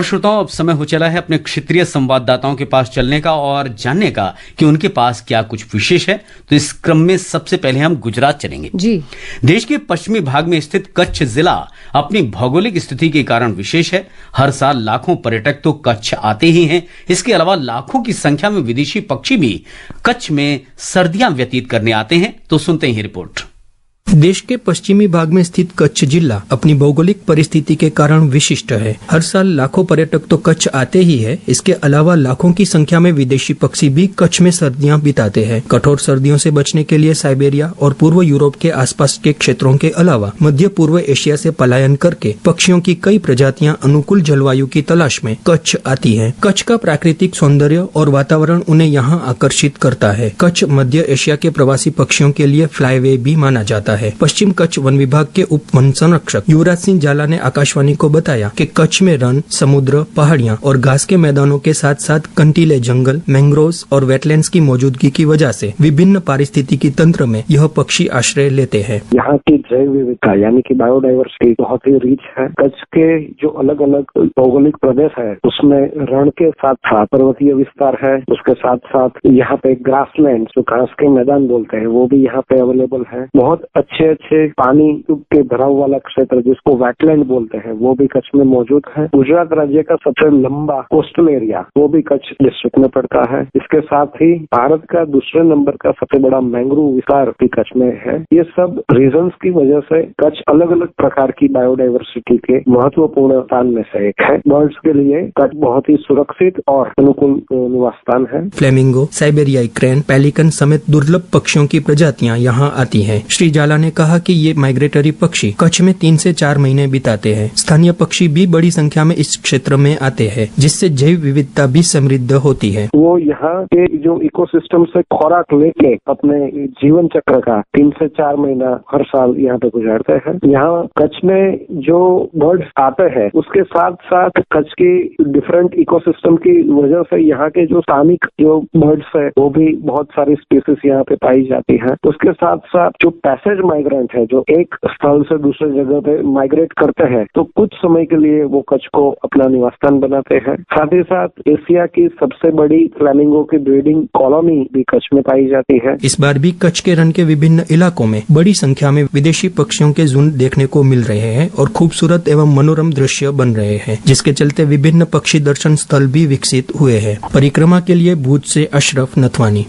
और श्रोताओं, अब समय हो चला है अपने क्षेत्रीय संवाददाताओं के पास चलने का और जानने का कि उनके पास क्या कुछ विशेष है। तो इस क्रम में सबसे पहले हम गुजरात चलेंगे। जी। देश के पश्चिमी भाग में स्थित कच्छ जिला अपनी भौगोलिक स्थिति के कारण विशेष है। हर साल लाखों पर्यटक तो कच्छ आते ही हैं। इसके अलावा लाखों की संख्या में विदेशी पक्षी भी कच्छ में सर्दियां व्यतीत करने आते हैं। तो सुनते हैं रिपोर्ट। देश के पश्चिमी भाग में स्थित कच्छ जिला अपनी भौगोलिक परिस्थिति के कारण विशिष्ट है। हर साल लाखों पर्यटक तो कच्छ आते ही है। इसके अलावा लाखों की संख्या में विदेशी पक्षी भी कच्छ में सर्दियां बिताते हैं। कठोर सर्दियों से बचने के लिए साइबेरिया और पूर्व यूरोप के आसपास के क्षेत्रों के अलावा मध्य पूर्व एशिया से पलायन करके पक्षियों की कई प्रजातियां अनुकूल जलवायु की तलाश में कच्छ आती हैं। कच्छ का प्राकृतिक सौंदर्य और वातावरण उन्हें यहाँ आकर्षित करता है। कच्छ मध्य एशिया के प्रवासी पक्षियों के लिए फ्लाईवे भी माना जाता है। पश्चिम कच्छ वन विभाग के उप वन संरक्षक युवराज सिंह जाला ने आकाशवाणी को बताया कि कच्छ में रण, समुद्र, पहाड़ियां और घास के मैदानों के साथ साथ कंटीले जंगल, मैंग्रोव्स और वेटलैंड्स की मौजूदगी की वजह से विभिन्न पारिस्थितिकी तंत्र में यह पक्षी आश्रय लेते हैं। यहाँ की जैव विविधता यानी कि बायोडाइवर्सिटी बहुत ही रिच है। कच्छ के जो अलग अलग भौगोलिक प्रदेश है उसमें रण के साथ साथ पर्वतीय विस्तार है। उसके साथ साथ यहाँ पे ग्रासलैंड जो घास के मैदान बोलते हैं वो भी यहाँ पे अवेलेबल है। बहुत अच्छे पानी के भराव वाला क्षेत्र जिसको वेटलैंड बोलते हैं वो भी कच्छ में मौजूद है। गुजरात राज्य का सबसे लंबा कोस्टल एरिया वो भी कच्छ डिस्ट्रिक्ट में पड़ता है। इसके साथ ही भारत का दूसरे नंबर का सबसे बड़ा मैंग्रोव विस्तार भी कच्छ में है। ये सब रीजंस की वजह से कच्छ अलग अलग प्रकार की बायोडाइवर्सिटी के महत्वपूर्ण स्थान में से एक है। बर्ड्स के लिए कच्छ बहुत ही सुरक्षित और अनुकूल निवास स्थान है। फ्लेमिंगो, साइबेरियाई क्रेन, पेलिकन समेत दुर्लभ पक्षियों की प्रजातियां यहाँ आती हैं। श्री जाला ने कहा कि ये माइग्रेटरी पक्षी कच्छ में 3 से 4 महीने बिताते हैं। स्थानीय पक्षी भी बड़ी संख्या में इस क्षेत्र में आते हैं जिससे जैव विविधता भी समृद्ध होती है। वो यहाँ के जो इकोसिस्टम से खुराक लेके अपने जीवन चक्र का 3 से 4 महीना हर साल यहाँ पे गुजारते हैं। यहाँ कच्छ में जो बर्ड्स आते हैं उसके साथ साथ कच्छ की डिफरेंट इकोसिस्टम की वजह से यहाँ के जो स्थानिक जो बर्ड्स है वो भी बहुत सारी स्पीसीज यहाँ पे पाई जाती है। उसके साथ साथ जो पैसेज माइग्रेंट है जो एक स्थल से दूसरे जगह पे माइग्रेट करते हैं तो कुछ समय के लिए वो कच्छ को अपना निवास स्थान बनाते हैं। साथ ही साथ एशिया की सबसे बड़ी फ्लेमिंगो की ब्रीडिंग कॉलोनी भी कच्छ में पाई जाती है। इस बार भी कच्छ के रण के विभिन्न इलाकों में बड़ी संख्या में विदेशी पक्षियों के झुंड देखने को मिल रहे हैं और खूबसूरत एवं मनोरम दृश्य बन रहे हैं, जिसके चलते विभिन्न पक्षी दर्शन स्थल भी विकसित हुए हैं। परिक्रमा के लिए भूज से अशरफ नथवानी।